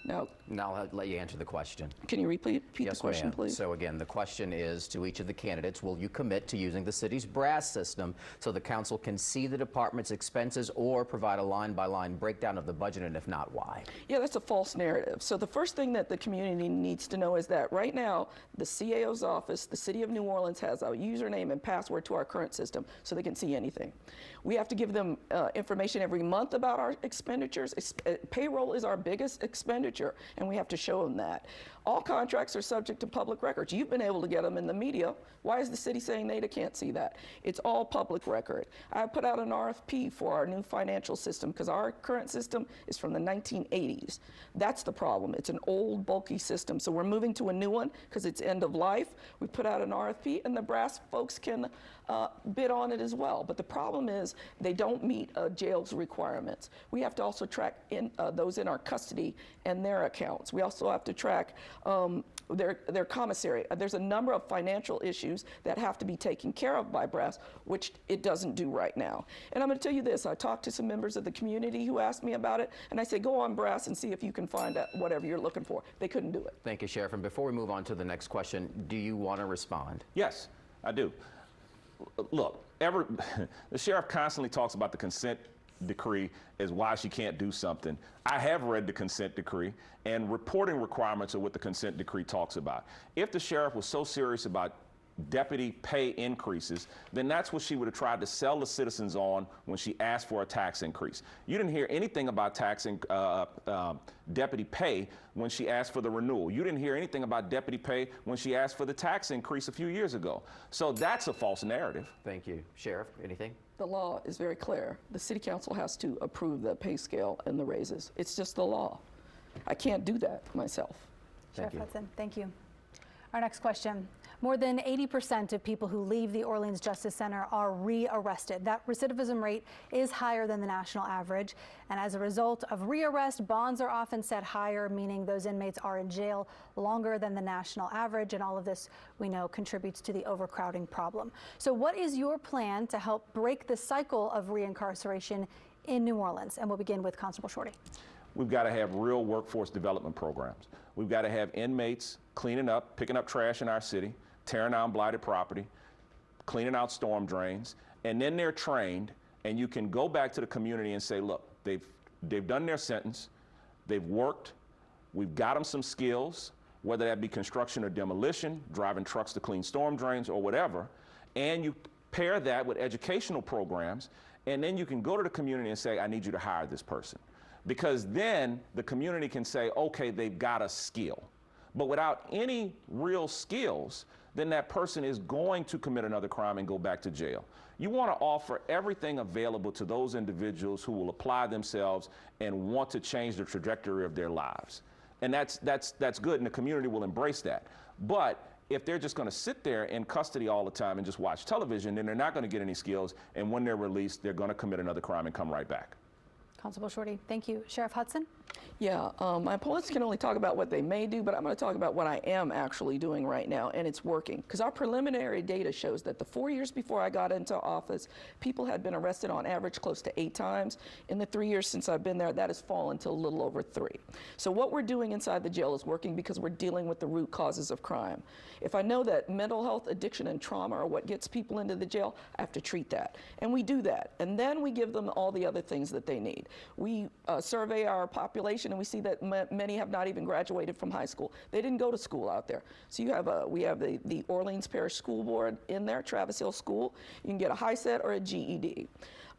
Now, I'll let you answer the question. can you repeat the Yes, question, ma'am. please? So again, the question is to each of the candidates, will you commit to using the city's brass system so the council can see the department's expenses or provide a line-by-line breakdown of the budget, and if not, why? Yeah, that's a false narrative. So the first thing that the community needs to know is that right now, the CAO's office, the City of New Orleans, has a username and password to our current system so they can see anything. We have to give them information every month about our expenditures. Payroll is our biggest expenditure, and we have to show them that. All contracts are subject to public records. You've been able to get them in the media. Why is the city saying they can't see that? It's all public record. I put out an RFP for our new financial system because our current system is from the 1980s. That's the problem. It's an old, bulky system. So we're moving to a new one because it's end of life. We put out an RFP, and the brass folks can bid on it as well. But the problem is they don't meet jail's requirements. We have to also track those in our custody and their accounts. We also have to track their commissary. There's a number of financial issues that have to be taken care of by brass, which it doesn't do right now. And I'm going to tell you this. I talked to some members of the community who asked me about it, and I said, go on brass and see if you can find out whatever you're looking for. They couldn't do it. Thank you, Sheriff. And before we move on to the next question, do you want to respond? Yes, I do. Look, the sheriff constantly talks about the consent decree as why she can't do something. I have read the consent decree, and reporting requirements are what the consent decree talks about. If the sheriff was so serious about deputy pay increases, then that's what she would have tried to sell the citizens on when she asked for a tax increase. You didn't hear anything about taxing deputy pay when she asked for the renewal. You didn't hear anything about deputy pay when she asked for the tax increase a few years ago. So that's a false narrative. Thank you. Sheriff, anything? The law is very clear. The city council has to approve the pay scale and the raises. It's just the law. I can't do that myself. Sheriff Hutson, thank you. Our next question. More than 80% of people who leave the Orleans Justice Center are re-arrested. That recidivism rate is higher than the national average. And as a result of re-arrest, bonds are often set higher, meaning those inmates are in jail longer than the national average. And all of this, we know, contributes to the overcrowding problem. So what is your plan to help break the cycle of reincarceration in New Orleans? And we'll begin with Constable Shorty. We've got to have real workforce development programs. We've got to have inmates cleaning up, picking up trash in our city, tearing down blighted property, cleaning out storm drains, and then they're trained, and you can go back to the community and say, look, they've done their sentence, they've worked, we've got them some skills, whether that be construction or demolition, driving trucks to clean storm drains or whatever, and you pair that with educational programs, and then you can go to the community and say, I need you to hire this person. Because then the community can say, okay, they've got a skill. But without any real skills, then that person is going to commit another crime and go back to jail. You want to offer everything available to those individuals who will apply themselves and want to change the trajectory of their lives. And that's good, and the community will embrace that. But if they're just going to sit there in custody all the time and just watch television, then they're not going to get any skills, and when they're released, they're going to commit another crime and come right back. Constable Shorty, thank you. Sheriff Hutson? Yeah, my opponents can only talk about what they may do, but I'm going to talk about what I am actually doing right now, and it's working. Because our preliminary data shows that the 4 years before I got into office, people had been arrested on average close to 8 times. In the 3 years since I've been there, that has fallen to a little over 3. So what we're doing inside the jail is working because we're dealing with the root causes of crime. If I know that mental health, addiction, and trauma are what gets people into the jail, I have to treat that. And we do that. And then we give them all the other things that they need. We survey our population, and we see that many have not even graduated from high school. They didn't go to school out there. So we have the Orleans Parish School Board in there, Travis Hill School. You can get a high set or a GED.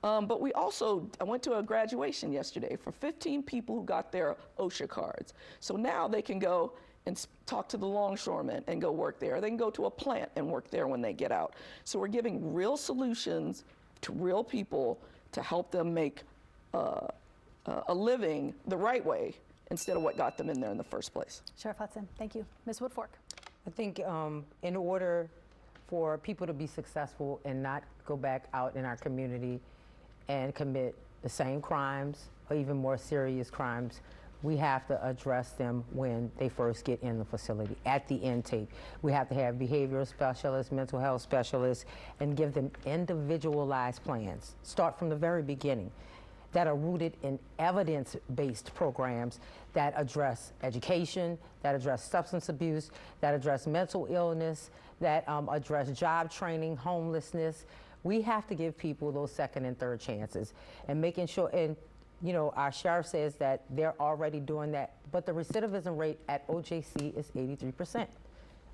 But I went to a graduation yesterday for 15 people who got their OSHA cards. So now they can go and talk to the longshoremen and go work there. They can go to a plant and work there when they get out. So we're giving real solutions to real people to help them make a living the right way instead of what got them in there in the first place. Sheriff Hutson, thank you. Ms. Woodfork. I think in order for people to be successful and not go back out in our community and commit the same crimes or even more serious crimes, we have to address them when they first get in the facility, at the intake. We have to have behavioral specialists, mental health specialists, and give them individualized plans. Start from the very beginning. that are rooted in evidence-based programs that address education, that address substance abuse, that address mental illness, that address job training, homelessness. We have to give people those second and third chances, and making sure, and you know, our sheriff says that they're already doing that, but the recidivism rate at OJC is 83%.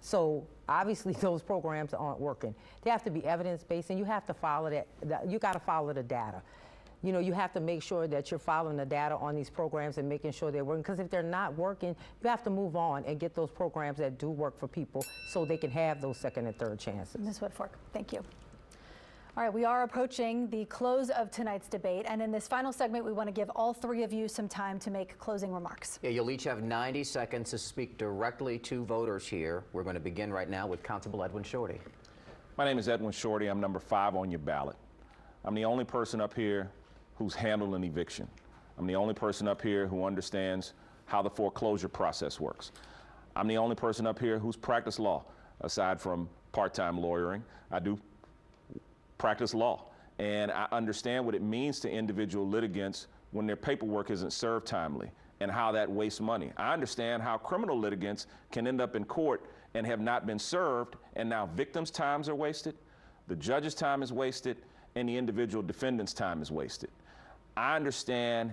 So obviously those programs aren't working. They have to be evidence-based, and you have to follow that. You got to follow the data. You know, you have to make sure that you're following the data on these programs and making sure they're working, because if they're not working, you have to move on and get those programs that do work for people so they can have those second and third chances. Ms. Woodfork, thank you. All right, we are approaching the close of tonight's debate, and in this final segment, we want to give all three of you some time to make closing remarks. Yeah, you'll each have 90 seconds to speak directly to voters here. We're going to begin right now with Constable Edwin Shorty. My name is Edwin Shorty. I'm number 5 on your ballot. I'm the only person up here who's handled an eviction. I'm the only person up here who understands how the foreclosure process works. I'm the only person up here who's practiced law. Aside from part-time lawyering, I do practice law, and I understand what it means to individual litigants when their paperwork isn't served timely and how that wastes money. I understand how criminal litigants can end up in court and have not been served, and now victims' times are wasted, the judge's time is wasted, and the individual defendant's time is wasted. I understand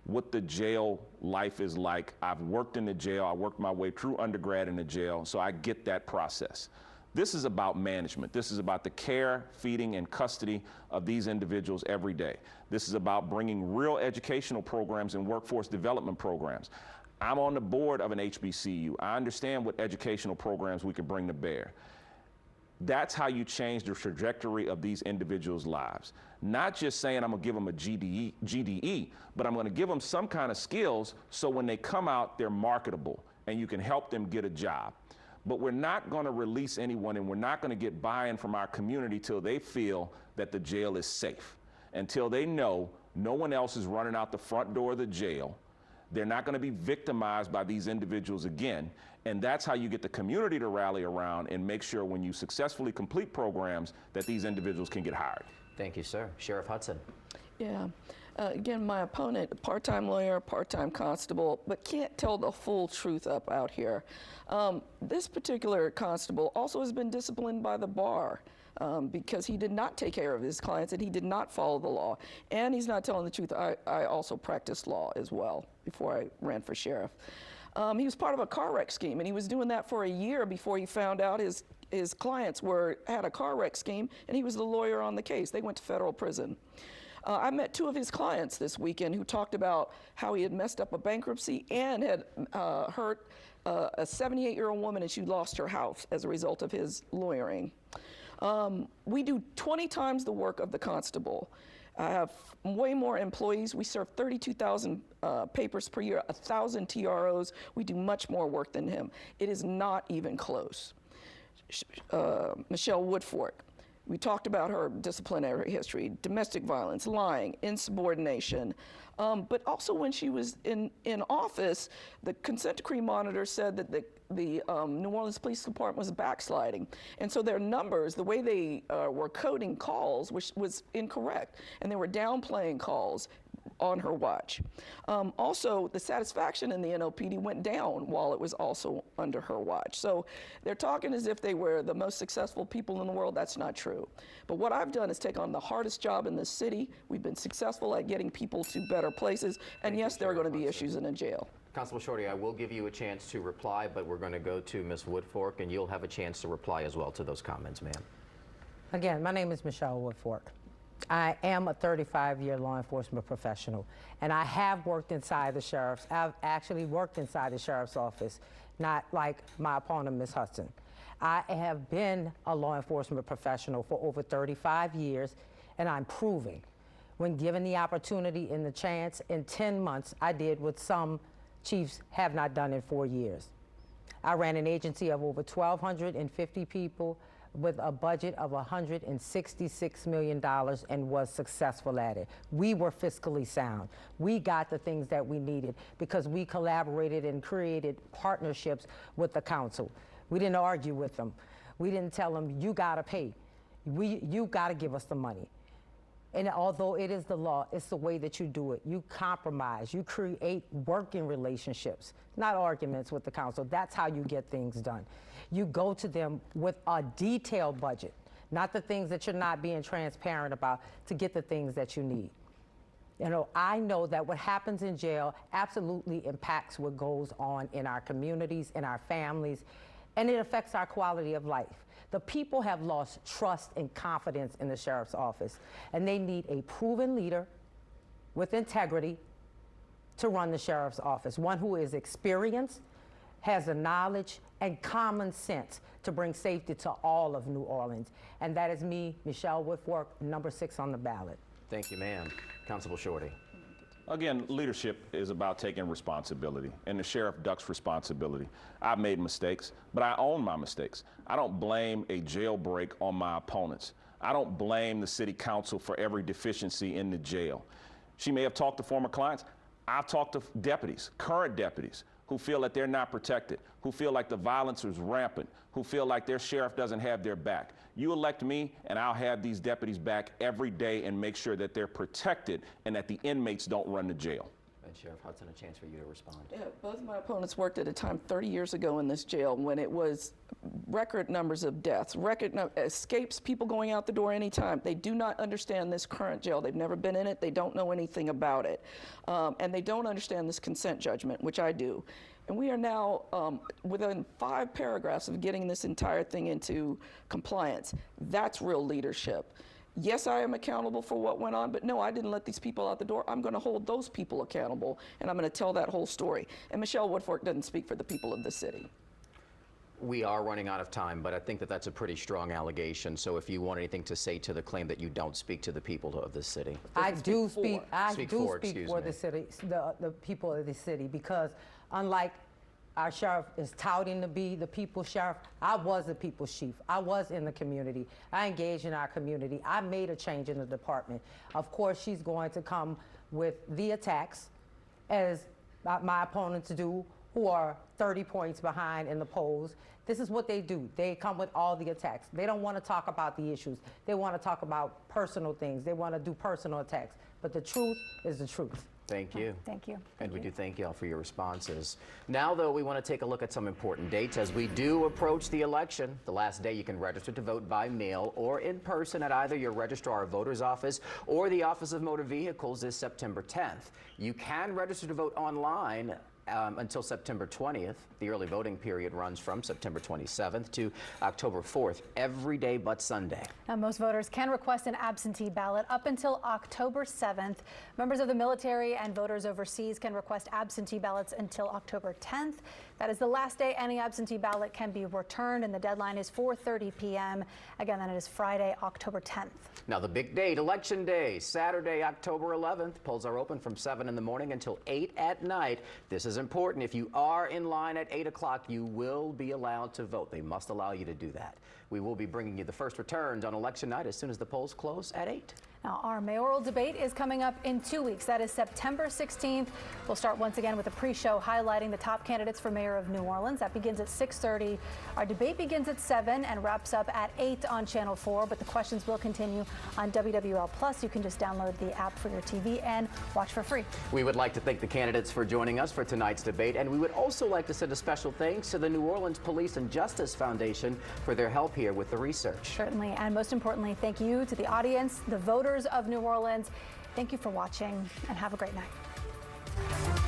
what the jail life is like. I've worked in the jail. I worked my way through undergrad in the jail, so I get that process. This is about management. This is about the care, feeding, and custody of these individuals every day. This is about bringing real educational programs and workforce development programs. I'm on the board of an HBCU. I understand what educational programs we could bring to bear. That's how you change the trajectory of these individuals' lives. Not just saying I'm gonna give them a GDE, but I'm gonna give them some kind of skills so when they come out, they're marketable and you can help them get a job. But we're not going to release anyone, and we're not going to get buy-in from our community till they feel that the jail is safe, until they know no one else is running out the front door of the jail. They're not going to be victimized by these individuals again, and that's how you get the community to rally around and make sure when you successfully complete programs that these individuals can get hired. Thank you, sir. Sheriff Hutson. Yeah. Again, my opponent, part-time lawyer, part-time constable, but can't tell the full truth up out here. This particular constable also has been disciplined by the bar because he did not take care of his clients and he did not follow the law. And he's not telling the truth. I also practiced law as well before I ran for sheriff. He was part of a car wreck scheme, and he was doing that for a year before he found out his clients had a car wreck scheme, and he was the lawyer on the case. They went to federal prison. I met 2 of his clients this weekend who talked about how he had messed up a bankruptcy and had hurt a 78-year-old woman, and she lost her house as a result of his lawyering. We do 20 times the work of the constable. I have way more employees. We serve 32,000 papers per year, 1,000 TROs. We do much more work than him. It is not even close. Michelle Woodfork. We talked about her disciplinary history, domestic violence, lying, insubordination. But also when she was in office, the consent decree monitor said that the New Orleans Police Department was backsliding. And so their numbers, the way they were coding calls was incorrect. And they were downplaying calls on her watch. Also, the satisfaction in the NOPD went down while it was also under her watch. So they're talking as if they were the most successful people in the world. That's not true. But what I've done is take on the hardest job in this city. We've been successful at getting people to better places. And yes, there are going to be issues in a jail. Constable Shorty, I will give you a chance to reply, but we're going to go to Ms. Woodfork, and you'll have a chance to reply as well to those comments, ma'am. Again, my name is Michelle Woodfork. I am a 35-year law enforcement professional, and I have worked inside the sheriff's. I've actually worked inside the sheriff's office, not like my opponent, Ms. Hutson. I have been a law enforcement professional for over 35 years, and I'm proving, when given the opportunity and the chance, in 10 months, I did what some chiefs have not done in 4 years. I ran an agency of over 1,250 people with a budget of $166 million and was successful at it. We were fiscally sound. We got the things that we needed because we collaborated and created partnerships with the council. We didn't argue with them. We didn't tell them, you gotta pay. You gotta give us the money. And although it is the law, it's the way that you do it. You compromise, you create working relationships, not arguments with the council. That's how you get things done. You go to them with a detailed budget, not the things that you're not being transparent about, to get the things that you need. You know, I know that what happens in jail absolutely impacts what goes on in our communities, in our families, and it affects our quality of life. The people have lost trust and confidence in the sheriff's office, and they need a proven leader with integrity to run the sheriff's office, one who is experienced, has the knowledge and common sense to bring safety to all of New Orleans. And that is me, Michelle Woodfork, number 6 on the ballot. Thank you, ma'am. Constable Shorty. Again, leadership is about taking responsibility, and the sheriff ducks responsibility. I've made mistakes, but I own my mistakes. I don't blame a jailbreak on my opponents. I don't blame the city council for every deficiency in the jail. She may have talked to former clients. I've talked to deputies, current deputies, who feel that they're not protected, who feel like the violence is rampant, who feel like their sheriff doesn't have their back. You elect me, and I'll have these deputies back every day and make sure that they're protected and that the inmates don't run the jail. And Sheriff Hutson, a chance for you to respond. Yeah, both of my opponents worked at a time 30 years ago in this jail when it was record numbers of deaths, escapes, people going out the door anytime. They do not understand this current jail. They've never been in it. They don't know anything about it. And they don't understand this consent judgment, which I do. And we are now within 5 paragraphs of getting this entire thing into compliance. That's real leadership. Yes, I am accountable for what went on, but no, I didn't let these people out the door. I'm going to hold those people accountable, and I'm going to tell that whole story. And Michelle Woodfork doesn't speak for the people of the city. We are running out of time, but I think that that's a pretty strong allegation. So if you want anything to say to the claim that you don't speak to the people of the city. I do speak for me. the city, the people of the city, because unlike our sheriff is touting to be the people's sheriff, I was the people's chief. I was in the community. I engaged in our community. I made a change in the department. Of course, she's going to come with the attacks, as my opponents do, who are 30 points behind in the polls. This is what they do. They come with all the attacks. They don't want to talk about the issues. They want to talk about personal things. They want to do personal attacks. But the truth is the truth. Thank you. Thank you. And we do thank you all for your responses. Now, though, we want to take a look at some important dates as we do approach the election. The last day you can register to vote by mail or in person at either your registrar of voters office or the Office of Motor Vehicles is September 10th. You can register to vote online until September 20th. The early voting period runs from September 27th to October 4th, every day but Sunday. Now, most voters can request an absentee ballot up until October 7th. Members of the military and voters overseas can request absentee ballots until October 10th. That is the last day any absentee ballot can be returned, and the deadline is 4:30 p.m. Again, that is Friday, October 10th. Now, the big date, Election Day, Saturday, October 11th. Polls are open from 7 in the morning until 8 at night. This is important. If you are in line at 8 o'clock, you will be allowed to vote. They must allow you to do that. We will be bringing you the first returns on election night as soon as the polls close at 8. Now, our mayoral debate is coming up in 2 weeks. That is September 16th. We'll start once again with a pre-show highlighting the top candidates for mayor of New Orleans. That begins at 6:30. Our debate begins at 7 and wraps up at 8 on Channel 4, but the questions will continue on WWL+. You can just download the app for your TV and watch for free. We would like to thank the candidates for joining us for tonight's debate, and we would also like to send a special thanks to the New Orleans Police and Justice Foundation for their help here with the research. Certainly, and most importantly, thank you to the audience, the voters of New Orleans. Thank you for watching, and have a great night.